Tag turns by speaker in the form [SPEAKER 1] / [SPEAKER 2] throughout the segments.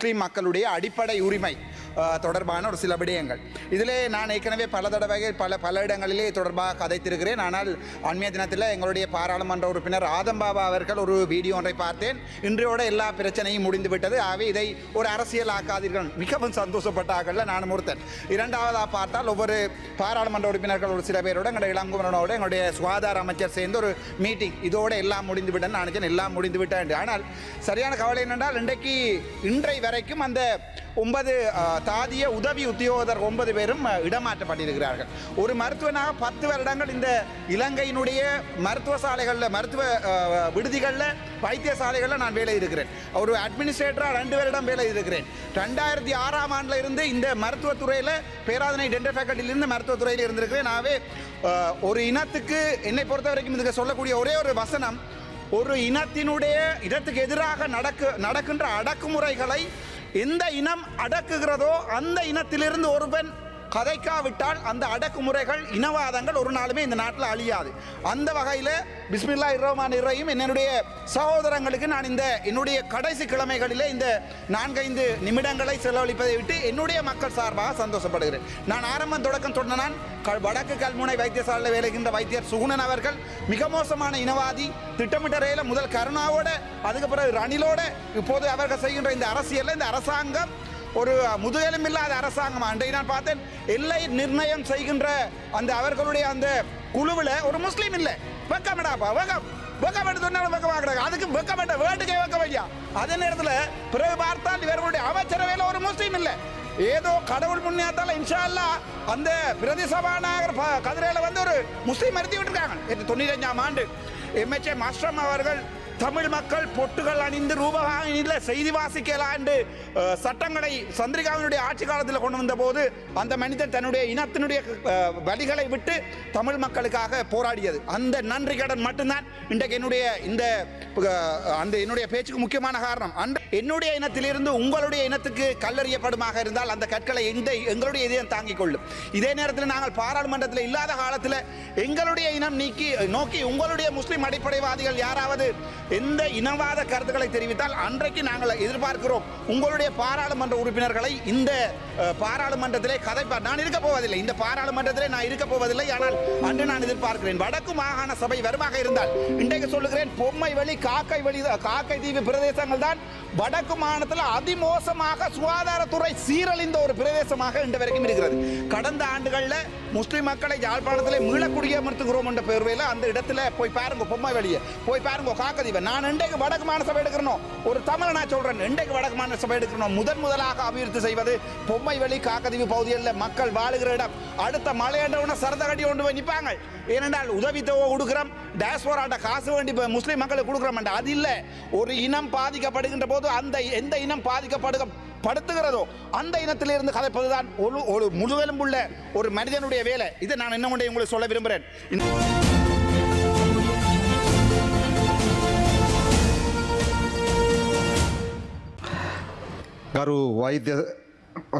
[SPEAKER 1] முஸ்லீம் மக்களுடைய அடிப்படை உரிமை தொடர்பான ஒரு சில விடயங்கள் இதிலே நான் ஏற்கனவே பல தடவைகள் பல இடங்களிலே தொடர்பாக கதைத்திருக்கிறேன். ஆனால் அண்மைய தினத்தில் எங்களுடைய பாராளுமன்ற உறுப்பினர் ஆதம்பாபா அவர்கள் ஒரு வீடியோ ஒன்றை பார்த்தேன். இன்றையோட எல்லா பிரச்சனையும் முடிந்துவிட்டது, ஆகவே இதை ஒரு அரசியல் ஆக்காதீர்கள். மிகவும் சந்தோஷப்பட்டார்கள், நானும் ஒருத்தன். இரண்டாவதாக பார்த்தால் ஒவ்வொரு பாராளுமன்ற உறுப்பினர்கள் ஒரு சில பேரோட எங்களுடைய இளங்குமரனோட எங்களுடைய சுகாதார அமைச்சர் சேர்ந்து ஒரு மீட்டிங், இதோட எல்லாம் முடிந்து விட்டேன்னு நினைச்சேன். எல்லாம் முடிந்து விட்டேன். ஆனால் சரியான கவலை என்னென்றால் இன்றைய வரைக்கும் அந்த 9 தாதிய உதவி உத்தியோகத்தர் 9 பேரும் இடமாற்றப்பட்டிருக்கிறார்கள். ஒரு மருத்துவனாக 10 வருடங்கள் இந்த இலங்கையினுடைய மருத்துவ சாலைகளில், மருத்துவ விடுதிகளில், வைத்தியசாலைகளில் நான் வேலை இருக்கிறேன். ஒரு அட்மினிஸ்ட்ரேட்டராக 2 வருடம் வேலை இருக்கிறேன். 2006ஆம் ஆண்டில் இருந்து இந்த மருத்துவத்துறையில், பேராதனை டென்டல் ஃபேக்கல்ட்டியிலிருந்து மருத்துவத்துறையில் இருந்திருக்கிறேன். நாவே ஒரு இனத்துக்கு என்னை பொறுத்த வரைக்கும் இதுக்கு சொல்லக்கூடிய ஒரே ஒரு வசனம், ஒரு இனத்துக்கு எதிராக நடக்கின்ற அடக்குமுறைகளை எந்த இனம் அடக்குகிறதோ அந்த இனத்திலிருந்து ஒருவன் கதைக்காவிட்டால் அந்த அடக்குமுறைகள், இனவாதங்கள் ஒரு நாளுமே இந்த நாட்டில் அழியாது. அந்த வகையில் பிஸ்மில்லாஹிர் ரஹ்மானிர் ரஹீம் என்னுடைய சகோதரங்களுக்கு நான் என்னுடைய கடைசி கிழமைகளிலே இந்த 4-5 நிமிடங்களை செலவழிப்பதை விட்டு என்னுடைய மக்கள் சார்பாக சந்தோஷப்படுகிறேன். நான் ஆரம்பம் தொடக்கம் சொன்ன நான் வடக்கு கல்முனை வைத்தியசாலையில் வேலைகின்ற வைத்தியர் சுகுணன் அவர்கள் மிக மோசமான இனவாதி. திட்டமிட்ட ரயில முதல் கருணாவோட, அதுக்கு பிறகு ரணிலோட, இப்போது அவர்கள் செய்கின்ற இந்த அரசியலில் இந்த அரசாங்கம் ஒரு முதுகெலும்பில்லாத அரசாங்கம். அன்றைக்கு நான் பார்த்தேன், எல்லை நிர்ணயம் செய்கின்ற அந்த அவர்களுடைய அந்த குழுவில் ஒரு முஸ்லீம் இல்லை. வெக்கமடாப்பா, வெக்கம் சொன்னாலும் வெக்கமாக்குறாங்க. அதுக்கு வெக்கமட்ட வேட்டுக்கே வெக்க வையா. அதே நேரத்தில் பிறகு பார்த்தால் இவர்களுடைய அமைச்சரவையில் ஒரு முஸ்லீம் இல்லை. ஏதோ கடவுள் புண்ணியத்தால் இன்ஷா அல்லாஹ் அந்த பிரதி சபாநாயகர் கதிரையில் வந்து ஒரு முஸ்லீம் மறுத்தி விட்டுருக்காங்க. 95ஆம் ஆண்டு எம்எச்ஏ மாஸ்டம் அவர்கள் தமிழ் மக்கள் பொட்டுகள் அணிந்து ரூபகாணியில் செய்தி வாசிக்கலாண்டு சட்டங்களை சந்திரிகாவினுடைய ஆட்சி காலத்தில் கொண்டு வந்த போது அந்த மனிதன் தன்னுடைய இனத்தினுடைய வழிகளை விட்டு தமிழ் மக்களுக்காக போராடியது. அந்த நன்றி கடன் மட்டும்தான் இன்றைக்கு என்னுடைய பேச்சுக்கு முக்கியமான காரணம். என்னுடைய இனத்திலிருந்து உங்களுடைய இனத்துக்கு கல்லறியப்படுமாக இருந்தால் அந்த கற்களை எங்களுடைய இதயம் தாங்கிக் கொள்ளும். இதே நேரத்தில் நாங்கள் பாராளுமன்றத்தில் இல்லாத காலத்தில் எங்களுடைய இனம் நோக்கி உங்களுடைய முஸ்லிம் அடிப்படைவாதிகள் யாராவது எந்த இனவாத கருத்துக்களை தெரிவித்தால் அன்றைக்கு நாங்கள் எதிர்பார்க்கிறோம் உங்களுடைய பாராளுமன்ற உறுப்பினர்களை இந்த பாராளுமன்றத்திலே கதைப்பார். நான் இருக்க போவதில்லை, இந்த பாராளுமன்றத்திலே நான் இருக்க போவதில்லை. ஆனால் அன்று நான் எதிர்பார்க்கிறேன், வடக்கு மாகாண சபை வருமாக இருந்தால் இன்றைக்கு சொல்லுகிறேன், பொம்மை வழி காக்கை தீவு பிரதேசங்கள் தான் வடக்கு மாகாணத்தில் அதிமோசமாக சுகாதாரத்துறை சீரழிந்த ஒரு பிரதேசமாக இன்று வரைக்கும் இருக்கிறது. கடந்த ஆண்டுகளில் முஸ்லிம் மக்களை யாழ்ப்பாணத்தில் மீள குடியமர்த்துகிறோம் என்ற பேர்வையில் அந்த இடத்துல போய் பாருங்க, பொம்மை வழியை போய் பாருங்க, காக்கதீவை. நான் இன்றைக்கு வடக்கு மாகாண சபை எடுக்கணும், ஒரு தமிழ் நான் சொல்றேன், இன்றைக்கு வடக்கு மாகாண சபை எடுக்கணும். முதலாக அபிவிருத்தி செய்வது பொம்மை வழி காக்கதீவு பகுதிகளில் மக்கள் வாழுகிற இடம். அடுத்த மழை என்றவுடனே சரத கட்டி கொண்டு போய் நிற்பாங்க. ஏனென்றால் உதவித்தொகை கொடுக்குறோம், டேஸ்போராட்ட காசு வேண்டி முஸ்லீம் மக்களுக்கு கொடுக்குறோம். அது இல்லை, ஒரு இனம் பாதிக்கப்படுகின்ற போது அந்த எந்த இனம் படுத்துகிறதோ அந்த இனத்திலிருந்து கதைப்பதுதான் ஒரு முழுவெலும்புள்ள ஒரு மனிதனுடைய வேலை. இதை நான் என்ன ஒன்றை உங்களுக்கு சொல்ல விரும்புகிறேன்.
[SPEAKER 2] ගරු වෛද්‍ය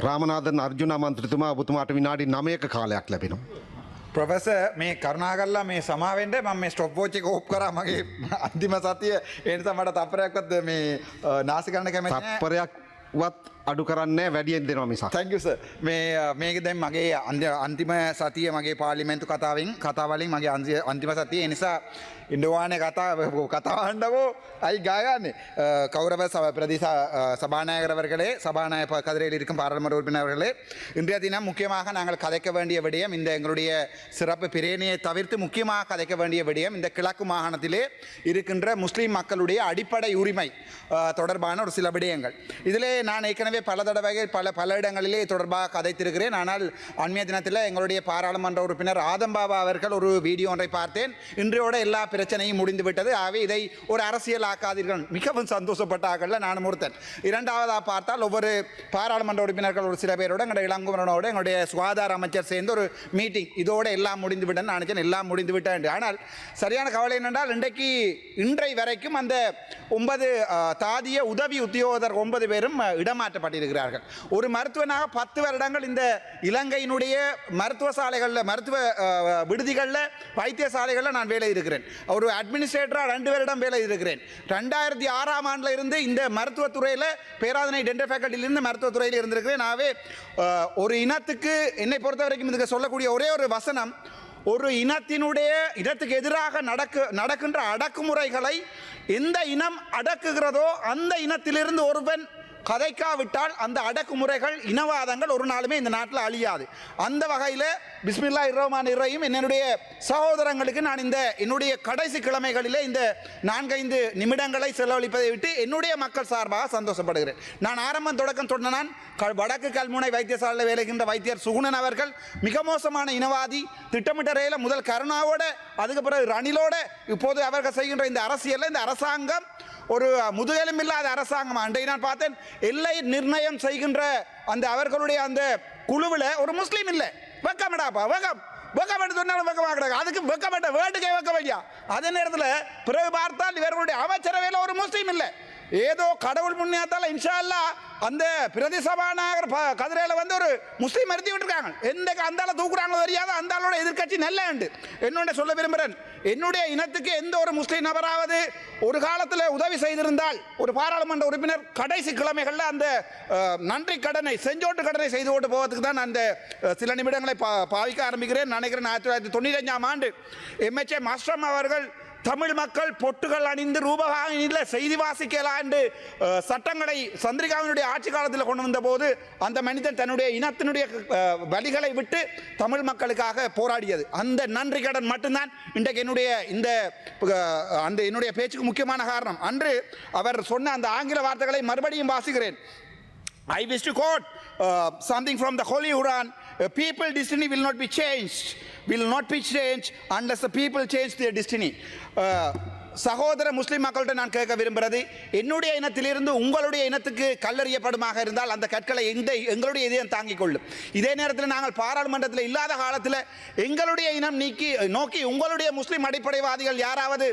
[SPEAKER 2] රාමනාදන් අර්ජුන මන්ත්‍රතුමා ඔබතුමාට විනාඩි 9ක කාලයක් ලැබෙනවා.
[SPEAKER 1] ප්‍රොෆෙසර් මේ කරුණාකරලා මේ සමාවෙන්න මම මේ ස්ටොප් වොච් එක ඕෆ් කරා මගේ අන්තිම සතිය. ඒ නිසා මට තප්පරයක්වත් මේ නාසි කරන්න කැමති නැහැ.
[SPEAKER 2] තප්පරයක්වත් අඩු කරන්නේ වැඩියෙන් දෙනවා මිසක්.
[SPEAKER 1] Thank you sir. මේක දැන් මගේ අන්තිම සතිය මගේ පාර්ලිමේන්තු කතාවලින් මගේ අන්තිම සතිය. ඒ නිසා ඉන්ඩෝවානේ கதாண்டவோ ஐ காயானே கௌரவ பிரதேச சபாநாயகர் அவர்களே, சபாநாயகர் கதிரையில் இருக்கும் பாராளுமன்ற உறுப்பினர்களே, இன்றைய தினம் முக்கியமாக நாங்கள் கதைக்க வேண்டிய விடயம், இந்த எங்களுடைய சிறப்பு பிரேணியை தவிர்த்து முக்கியமாக கதைக்க வேண்டிய விடயம், இந்த கிழக்கு மாகாணத்திலே இருக்கின்ற முஸ்லீம் மக்களுடைய அடிப்படை உரிமை தொடர்பான ஒரு சில விடயங்கள். இதிலே நான் ஏற்கனவே பல தடவைகள் பல இடங்களிலே தொடர்பாக கதைத்திருக்கிறேன். ஆனால் அண்மைய தினத்தில் எங்களுடைய பாராளுமன்ற உறுப்பினர் ஆதம்பாபா அவர்கள் ஒரு வீடியோ ஒன்றை பார்த்தேன். இன்றையோட எல்லா பிரச்சனையும் முடிந்துவிட்டது, ஆகவே இதை ஒரு அரசியல் ஆக்காதீர்கள். மிகவும் சந்தோஷப்பட்டார்கள், நானும் ஒருத்தன். இரண்டாவதாக பார்த்தால் ஒவ்வொரு பாராளுமன்ற உறுப்பினர்கள் ஒரு சில பேரோட எங்களுடைய இளங்குமரனோட எங்களுடைய சுகாதார அமைச்சர் சேர்ந்து ஒரு மீட்டிங், இதோட எல்லாம் முடிந்து விட்டேன்னு நினைச்சேன். எல்லாம் முடிந்து விட்டேன். ஆனால் சரியான கவலை என்னென்றால் இன்றைய வரைக்கும் அந்த 9 தாதிய உதவி உத்தியோகர் 9 பேரும் இடமாற்றப்பட்டிருக்கிறார்கள். ஒரு மருத்துவனாக 10 வருடங்கள் இந்த இலங்கையினுடைய மருத்துவ சாலைகளில் மருத்துவ விடுதிகளில் வைத்தியசாலைகளில் நான் வேலை இருக்கிறேன். ஒரு அட்மினிஸ்ட்ரேட்டராக 2 வருடம் வேலை இருக்கிறேன். 2006ஆம் ஆண்டில் இருந்து இந்த மருத்துவத்துறையில் பேராதனை டென்டல் ஃபேக்கல்ட்டியிலிருந்து மருத்துவத்துறையில் இருந்திருக்கிறேன். ஆகவே ஒரு இனத்துக்கு என்னை பொறுத்த வரைக்கும் இதுக்கு சொல்லக்கூடிய ஒரே ஒரு வசனம், ஒரு இனத்துக்கு எதிராக நடக்கின்ற அடக்குமுறைகளை எந்த இனம் அடக்குகிறதோ அந்த இனத்திலிருந்து ஒருவன் கதைக்காவிட்டால் அந்த அடக்குமுறைகள் இனவாதங்கள் ஒரு நாளுமே இந்த நாட்டில் அழியாது. அந்த வகையில் பிஸ்மில்லாஹிர் ரஹ்மானிர் ரஹீம் என்னுடைய சகோதரங்களுக்கு நான் என்னுடைய கடைசி கிழமைகளிலே இந்த 4-5 நிமிடங்களை செலவழிப்பதை விட்டு என்னுடைய மக்கள் சார்பாக சந்தோஷப்படுகிறேன். நான் ஆரம்பம் தொடக்கம் சொன்ன வடக்கு கல்முனை வைத்தியசாலையில் வேலைகின்ற வைத்தியர் சுகுணன் அவர்கள் மிக மோசமான இனவாதி. திட்டமிட்ட ரயில முதல் கருணாவோட அதுக்கு பிறகு ரணிலோட இப்போது அவர்கள் செய்கின்ற இந்த அரசியலில் இந்த அரசாங்கம் ஒரு முதுகெலும்பில்லாத அரசாங்கம். அன்றை நான் பார்த்தேன், எல்லை நிர்ணயம் செய்கின்ற அந்த அவர்களுடைய அந்த குழுவில் ஒரு முஸ்லீம் இல்லை. வெக்கமடாப்பா வெக்கம் சொன்னாலும் வெக்கமாக அதுக்கு வெக்கப்பட்ட வேட்டுக்கே வெக்க வையா. அதே நேரத்தில் பிறகு பார்த்தால் இவர்களுடைய அமைச்சரவையில் ஒரு முஸ்லீம் இல்லை. ஏதோ கடவுள் புண்ணியத்தால் இன்ஷா அல்லாஹ் அந்த பிரதி சபாநாயகர் கதிரையில் வந்து ஒரு முஸ்லீம் மறுத்தி விட்டுருக்காங்க. எந்த அந்தால தூக்குறாங்களோ தெரியாது, அந்த ஆளோட எதிர்கட்சி நல்ல உண்டு. என்னோட சொல்ல விரும்புகிறேன், என்னுடைய இனத்துக்கு எந்த ஒரு முஸ்லீம் நபராவது ஒரு காலத்தில் உதவி செய்திருந்தால் ஒரு பாராளுமன்ற உறுப்பினர் கடைசி கிழமைகளில் அந்த நன்றி கடனை செஞ்சோட்டு கடனை செய்து கொண்டு போவதுக்கு தான் அந்த சில நிமிடங்களை பாவிக்க ஆரம்பிக்கிறேன். நினைக்கிறேன் 1995ஆம் ஆண்டு MHA மாஸ்ட்ரம் அவர்கள் தமிழ் மக்கள் பொட்டுகள் அணிந்து ரூபகாயினில் செய்தி வாசிக்கலாண்டு சட்டங்களை சந்திரிகாவினுடைய ஆட்சி காலத்தில் கொண்டு வந்த போது அந்த மனிதன் தன்னுடைய இனத்தினுடைய வழிகளை விட்டு தமிழ் மக்களுக்காக போராடியது. அந்த நன்றி கடன் மட்டும்தான் இன்றைக்கு என்னுடைய பேச்சுக்கு முக்கியமான காரணம். அன்று அவர் சொன்ன அந்த ஆங்கில வார்த்தைகளை மறுபடியும் வாசிக்கிறேன். I wish to quote something from the Holy Quran. People's destiny will not be changed unless the people change their destiny. சகோதர முஸ்லிம் மக்கள்கிட்ட நான் கேட்க விரும்புகிறது, என்னுடைய இனத்திலிருந்து உங்களுடைய இனத்துக்கு கல்லறியப்படுமாக இருந்தால் அந்த கற்களை எங்களுடைய இதயம் தாங்கிக் கொள்ளும். இதே நேரத்தில் நாங்கள் பாராளுமன்றத்தில் இல்லாத காலத்தில் எங்களுடைய இனம் நோக்கி உங்களுடைய முஸ்லிம் அடிப்படைவாதிகள் யாராவது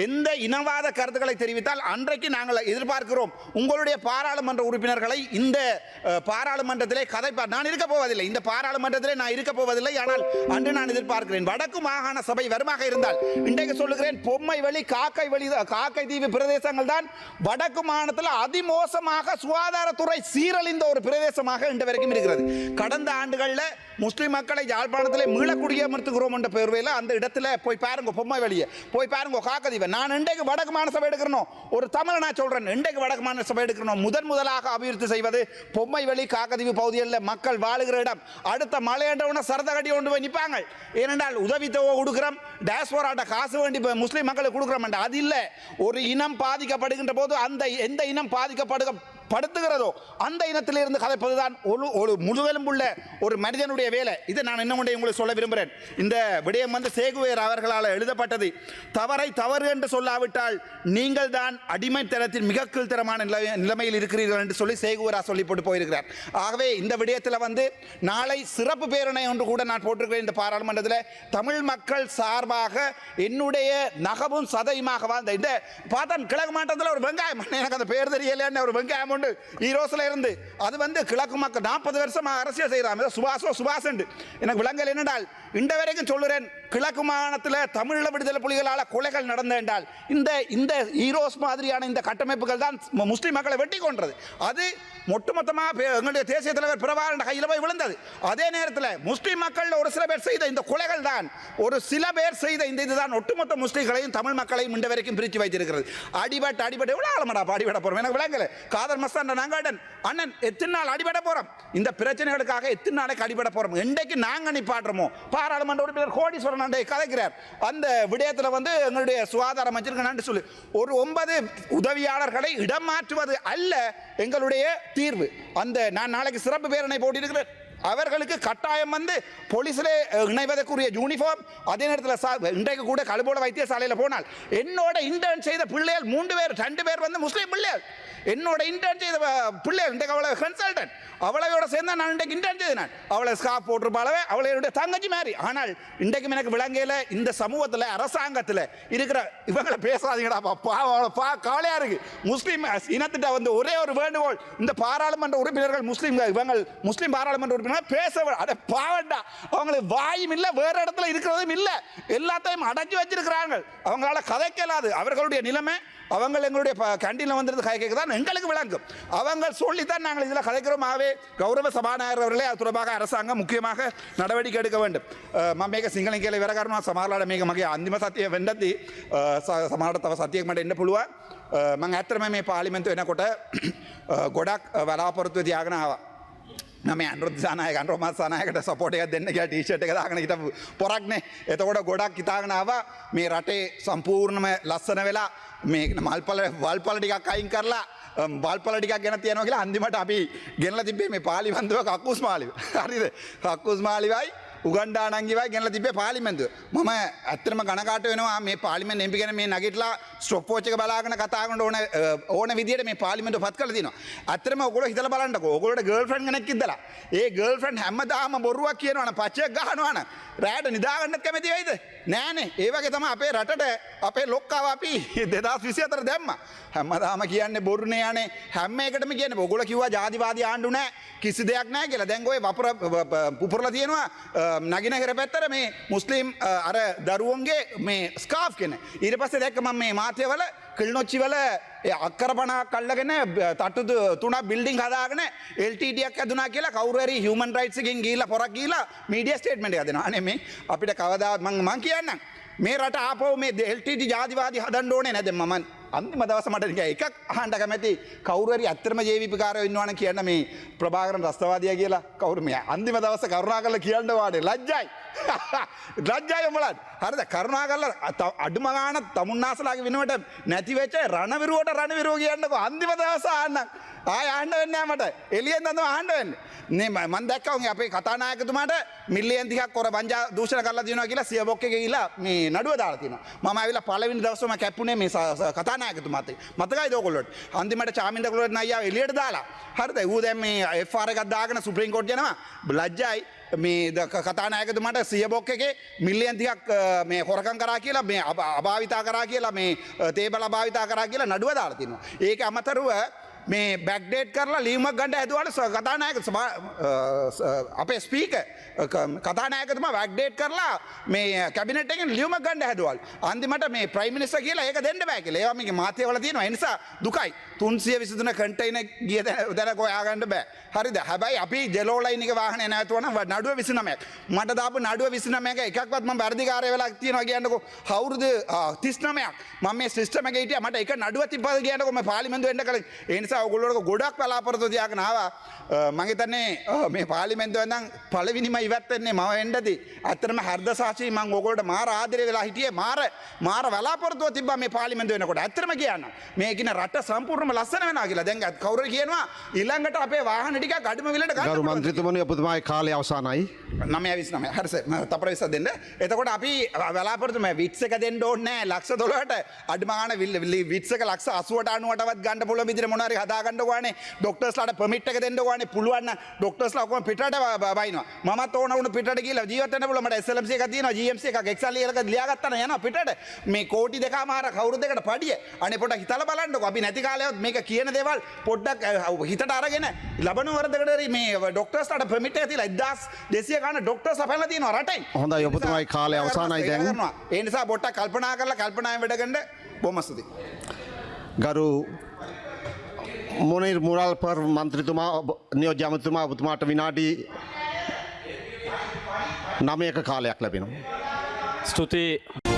[SPEAKER 1] எந்த இனவாத கருத்துக்களை தெரிவித்தால் அன்றைக்கு நாங்கள் எதிர்பார்க்கிறோம் உங்களுடைய பாராளுமன்ற உறுப்பினர்களை இந்த பாராளுமன்றத்திலே கதைப்பார். நான் இருக்க போவதில்லை, இந்த பாராளுமன்றத்திலே நான் இருக்க போவதில்லை. ஆனால் அன்று நான் எதிர்பார்க்கிறேன் வடக்கு மாகாண சபை வருமாக இருந்தால் இன்றைக்கு சொல்லுகிறேன், பொம்மை வழி காக்கை தீவு பிரதேசங்கள் தான் வடக்கு மாநிலத்தில் அதிமோசமாக சுகாதாரத்துறை சீரழிந்த ஒரு பிரதேசமாக இன்று வரைக்கும் இருக்கிறது. கடந்த ஆண்டுகளில் முஸ்லிம் மக்களை யாழ்ப்பாணத்தில் மீள குடியமர்த்துகிறோம் என்ற பெயர்வையில் அந்த இடத்துல போய் பாருங்க, பொம்மை வழியை போய் பாருங்க காக்கதீவை. நான் இன்றைக்கு வடக்கு மாநில சபை எடுக்கிறோம், ஒரு தமிழ் நான் சொல்றேன், இன்றைக்கு வடக்கு மாநில சபை எடுக்கிறோம். முதலாக அபிவிருத்தி செய்வது பொம்மை வழி காக்கதீவு பகுதிகளில் மக்கள் வாழுகிற இடம். அடுத்த மழை என்றவுடனே சரத கட்டி கொண்டு போய் நிற்பாங்க. ஏனென்றால் உதவித்தொகை கொடுக்கிறோம், டேஸ்போராட்ட காசு வேண்டி முஸ்லிம் மக்களுக்கு கொடுக்குறோம். அது இல்லை, ஒரு இனம் பாதிக்கப்படுகின்ற போது அந்த எந்த இனம் படுத்துகிறதோ அந்த இனத்திலிருந்து கதைப்பதுதான் ஒரு முழுவெலும்புள்ள ஒரு மனிதனுடைய வேலை. இதை நான் இன்னும் உங்களுக்கு சொல்ல விரும்புகிறேன். இந்த விடயம் வந்து சேகுவேர் அவர்களால் எழுதப்பட்டது. தவறை தவறு என்று சொல்லாவிட்டால் நீங்கள் தான் அடிமைத்தனத்தின் மிக கீழ்த்தரமான நிலைமையில் இருக்கிறீர்கள் என்று சொல்லி சேகுவேரா சொல்லி போட்டு போயிருக்கிறார். ஆகவே இந்த விடயத்தில் வந்து நாளை சிறப்பு பேரணை ஒன்று கூட நான் போட்டிருக்கிறேன் இந்த பாராளுமன்றத்தில். தமிழ் மக்கள் சார்பாக என்னுடைய நகமும் சதையுமாக வாழ்ந்த இந்த பார்த்தன் கிழக்கு மாவட்டத்தில் ஒரு வெங்காயம், எனக்கு அந்த பேர் தெரியலைன்னு ஒரு வெங்காயம் உண்டு ஈரோஸ்ல இருந்து, அது வந்து கிழக்கு மக்கள் 40 வருஷமாக அரசியல் செய்யறாங்க. சுபாஷ் எனக்கு விளங்கல் என்னென்றால் இந்த வரைக்கும் சொல்லுறேன், கிழக்கு மாகாணத்தில் தமிழீழ விடுதலை புலிகளால் கொலைகள் நடந்த என்றால் இந்த ஈரோஸ் மாதிரியான இந்த கட்டமைப்புகள் தான் முஸ்லிம் மக்களை வெட்டி கொன்றது. அது ஒட்டுமொத்தமாக எங்களுடைய தேசிய தலைவர் பிரபாகரன் கையில் போய் விழுந்தது. அதே நேரத்தில் முஸ்லிம் மக்கள் ஒரு சில பேர் செய்த இந்த கொலைகள் தான், ஒரு சில பேர் செய்த இந்த இதுதான் ஒட்டுமொத்த முஸ்லிம்களையும் தமிழ் மக்களையும் இந்த வரைக்கும் பிரித்து வைத்திருக்கிறது. அடிபட்டு எவ்வளோ ஆழமாடா அடிபட போறோம், எனக்கு விளங்கல. காதர் மஸ்தான் நாங்காடன் அண்ணன் எத்தனை நாள் அடிபட போறோம், இந்த பிரச்சனைகளுக்காக எத்தனை நாளைக்கு அடிபட போறோம். இன்றைக்கு நாங்க நிப்பாட்டுறோமோ பாராளுமன்ற உறுப்பினர் கோடீஸ்வரன் கதைக்கிறார். அந்த விடயத்தில் வந்து எங்களுடைய சுகாதார அமைச்சருக்கு சொல்லி ஒரு 9 உதவியாளர்களை இடம் மாற்றுவது அல்ல எங்களுடைய தீர்வு. அந்த நான் நாளைக்கு சிறப்பு பேரணை போட்டிருக்கிறேன். அவர்களுக்கு கட்டாயம் வந்து போலீஸிலே இணைவதற்குரிய யூனிஃபார்ம், அதே நேரத்தில் இன்றைக்கு கூட கழுபோல வைத்தியசாலையில் போனால் என்னோட இன்டர்ன் செய்த பிள்ளைகள் 2 பேர் வந்து முஸ்லீம் பிள்ளைகள். என்னோட இன்டர்ன் செய்த பிள்ளை இன்றைக்கு அவளை கன்சல்டன்ட் அவளையோட சேர்ந்து நான் இன்றைக்கு இன்டர்ன் செய்தேன் நான் அவளை ஸ்காப் போட்டிருப்பாளவே அவளை என்னுடைய தங்கச்சி மாதிரி ஆனால் இன்றைக்கும் எனக்கு விளங்கையில் இந்த சமூகத்தில் அரசாங்கத்தில் இருக்கிற இவங்களை பேசாதீங்கடா பா கவலையாக இருக்கு முஸ்லீம் இனத்திட்ட வந்து ஒரே ஒரு வேண்டுகோள் இந்த பாராளுமன்ற உறுப்பினர்கள் முஸ்லீம் பாராளுமன்ற உறுப்பினர்கள் பேச அதை பாவண்டா அவங்களுக்கு வாயும் இல்லை வேறு இடத்துல இருக்கிறதும் இல்லை எல்லாத்தையும் அடைச்சி வச்சிருக்கிறாங்க அவங்களால கதைக்கலாது அவர்களுடைய நிலைமை அவங்க எங்களுடைய கேண்டீனில் வந்துருந்து கதைக்க தான் எங்களுக்கு விளங்கும் அவங்க சொல்லித்தான் நாங்கள் இதில் கதைக்கிறோம் ஆகவே கௌரவ சபாநாயகர் அவர்களே அது தொடர்பாக அரசாங்கம் முக்கியமாக நடவடிக்கை எடுக்க வேண்டும் මේක සිංහලෙන් කියලා ඉවර කරනවා සමහරලාට මේක මගේ අන්තිම සතිය වෙන්නදී සමහරට තව සතියක් මට එන්න පුළුවන් මම ඇත්තටම මේ පාර්ලිමේන්තුව එනකොට ගොඩක් බලාපොරොත්තු තියාගෙන ආවා නම අනුරුද්ධ සානායක අනුරුමාත් සානායකට සපෝට් එකක් දෙන්න කියලා ටී-ෂර්ට් එක දාගෙන හිටපු පොරක්නේ එතකොට ගොඩක් හිතාගෙන ආවා මේ රටේ සම්පූර්ණම ලස්සන වෙලා මේ වල්පල ටිකක් අයින් කරලා වල්පල ටිකක් ගෙන තියනවා කියලා අන්තිමට අපි ගෙනලා තිබ්බේ මේ පාර්ලිමේන්තුව කක්කුස් මාලිව හරිද කක්කුස් මාලිවයි උගන්ඩා නංගිවයි ගෙනලා තිබ්බේ පාර්ලිමේන්තුව මම ඇත්තටම ගණකාට වෙනවා මේ පාර්ලිමේන්තු එම්පි කෙනෙක් මේ නගිටලා ස්ටොප් වොච් එක බලාගෙන කතා කරන ඕන විදියට මේ පාර්ලිමේන්තුව පත් කරලා තියෙනවා ඇත්තටම ඔයගොල්ලෝ හිතලා බලන්නකෝ ඔයගොල්ලෝට ගර්ල්ෆ්‍රෙන්ඩ් කෙනෙක් ඉඳලා ඒ ගර්ල්ෆ්‍රෙන්ඩ් හැමදාම බොරුවක් කියනවනේ පච්චයක් ගහනවනේ රැයට නිදා ගන්නත් කැමති වෙයිද නෑනේ ඒ වගේ තමයි අපේ රටට අපේ ලොක්කාව අපි 2024 දැම්මා හැමදාම කියන්නේ බොරුනේ යන්නේ හැම එකටම කියන්නේ ඔයගොල්ලෝ කිව්වා ජාතිවාදී ආණ්ඩු නෑ කිසි දෙයක් නෑ කියලා දැන් ඔය වපුර පුපුරලා තියෙනවා නගින හිර පැත්තට මේ මුස්ලිම් අර දරුවන්ගේ මේ ස්කාෆ් කෙන ඊට පස්සේ දැක්ක මම මේ මාත්‍යවල කිල්නොච්චි වල අක්කර 50ක් අල්ලගෙන තට්ටු 3ක් බිල්ඩින් හදාගෙන LTT එකක් හදුනා කියලා කවුරු හරි හියුමන් රයිට්ස් එකෙන් ගිහිල්ලා පොරක් ගිහිල්ලා මීඩියා ස්ටේට්මන්ට් එකක් දෙනවා. අනේ මේ අපිට කවදාවත් මං කියන්නම් මේ රට ආපහු මේ LTT ජාතිවාදී හදන්න ඕනේ නැද මම අන්තිම දවස මට නිකන් එකක් අහන්න කැමති කවුරු හරි ඇත්තටම JVP කාරයෝ ඉන්නවනම් කියන්න මේ ප්‍රභාකරන් රස්තවාදියා කියලා කවුරු මේ අන්තිම දවස කරුණාකරලා කියන්න වාඩේ ලැජ්ජයි ලැජ්ජයි උඹලට හරිද කරුණාකරලා අඩුම ගාන තමුන්නාසලාගේ වෙනුවට නැති වෙච්ච රණවිරුවට රණවිරුව කියන්නකෝ අන්තිම දවස ආන්න ආය ආන්න වෙන්නේ නැහැ මට එළියෙන් දන්නවා ආන්න වෙන්නේ නේ මම දැක්කා උන් අපේ කතානායකතුමාට මිලියන් 30ක් කර වංජා දූෂණ කරලා දිනවා කියලා සියබොක් එකේ ගිහිල්ලා මේ නඩුව දාලා තිනවා මම ආවිලා පළවෙනි දවසේම කැප්පුනේ මේ කතානායකතුමාත් මතකයිද ඔයගොල්ලෝට අන්තිමට චාමින්ද කුලරත්න අයියා එළියට දාලා හරිද ඌ දැන් මේ FR එකක් දාගෙන සුප්‍රීම කෝට් යනවා ලැජ්ජයි මේ කතානායකතුමාට සියබොක් එකේ මිලියන් 30ක් මේ හොරකම් කරා කියලා මේ අභාවිතා කරා කියලා මේ තේබල අභාවිතා කරා කියලා නඩුව දාලා තිනවා ඒක අමතරව මේ බැක්ඩේට් කරලා ලියුමක් ගන්න හැදුවාට කතානායක අපේ ස්පීකර් කතානායකතුමා බැක්ඩේට් කරලා මේ කැබිනට් එකෙන් ලියුමක් ගන්න හැදුවල් අන්තිමට මේ ප්‍රයිම් මිනිස්ටර් කියලා ඒක දෙන්න බෑ කියලා ඒවා මේකේ මාත්‍යවල තියෙනවා ඒ නිසා දුකයි 323 කන්ටේනර් ගිය දැන හොයා ගන්න බෑ හරිද හැබැයි අපි ජෙලෝ ලයින් එක වාහනේ නැවතුවා නම් නඩුව 29ක් මට දාපු නඩුව 29ක එකක්වත් මම වර්ධිකාරය වෙලා තියෙනවා කියන්නකෝ අවුරුදු 39ක් මම මේ සිස්ටම් එකේ හිටියා මට එක නඩුව තිබ්බද කියන්නකෝ මම පාර්ලිමේන්තුව එන්න කලින් ඒ නිසා ඔයගොල්ලෝ ගොඩක් බලාපොරොත්තු තියාගෙන ආවා මම හිතන්නේ මේ පාර්ලිමේන්තුවෙන් නම් පළවෙනිම ඉවත් වෙන්නේ මම වෙන්නදී අත්‍තරම හර්ද සාචි මම ඔයගොල්ලෝට මාර ආදරේ වෙලා හිටියේ මාර බලාපොරොත්තුව තිබ්බා මේ පාර්ලිමේන්තුව වෙනකොට අත්‍තරම කියන්න මේ කින රට සම්පූර්ණයෙන්ම ලස්සන වෙනවා කියලා දැන් කවුරු කියනවා ඊළඟට අපේ වාහන ටිකක් අඩුම විලට ගන්න
[SPEAKER 2] ගරු මන්ත්‍රීතුමනි ඔබතුමාගේ කාලය අවසానයි
[SPEAKER 1] 9:29 හරිස තපර 20 දෙන්න එතකොට අපි බලාපොරොත්තු මේ විට්ස් එක දෙන්න ඕනේ නැහැ ලක්ෂ 12ට අඩුම ගාන විට්ස් එක ලක්ෂ 80ට 90ටවත් ගන්න පුළුවන් විදිහට මොනවා හරි හදා ගන්න ඕනේ ડોක්ටර්ස්ලාට පර්මිට් එක දෙන්න ඕනේ පුළුවන් නම් ડોක්ටර්ස්ලා ඔක්කොම පිටරට බයිනවා මමත් ඕන වුණ පිටරට ගිහලා ජීවත් වෙන්න පුළුවන් මට SLMC එකක් තියෙනවා GMC එකක් එක්සල් එකක් ලියාගත්තා නම් යනවා පිටරට මේ කෝටි දෙකමාර කවුරු දෙකට පඩිය අනේ පොඩ්ඩක් හිතලා බලන්නකෝ අපි නැති කාලෙවත් මේක කියන දේවල් පොඩ්ඩක් හිතට අරගෙන ලබන වරදකට මේ ડોක්ටර්ස්ලාට පර්මිට් එක තියලා 1200 ගන්න ડોක්ටර්ස් අපහලා තියෙනවා රටෙන්
[SPEAKER 2] හොඳයි ඔබතුමාගේ කාලය අවසానයි දැන්
[SPEAKER 1] ඒ නිසා පොඩ්ඩක් කල්පනා කරලා කල්පනාවෙන් වැඩ ගන්න බොහොම ස්තුතියි
[SPEAKER 2] ගරු මොනිර් මුරල් පර් මන්ත්‍රීතුමා නියෝජ්‍ය අමාත්‍යතුමා ඔබතුමාට විනාඩි 9ක කාලයක් ලැබෙනවා
[SPEAKER 3] ස්තුතියි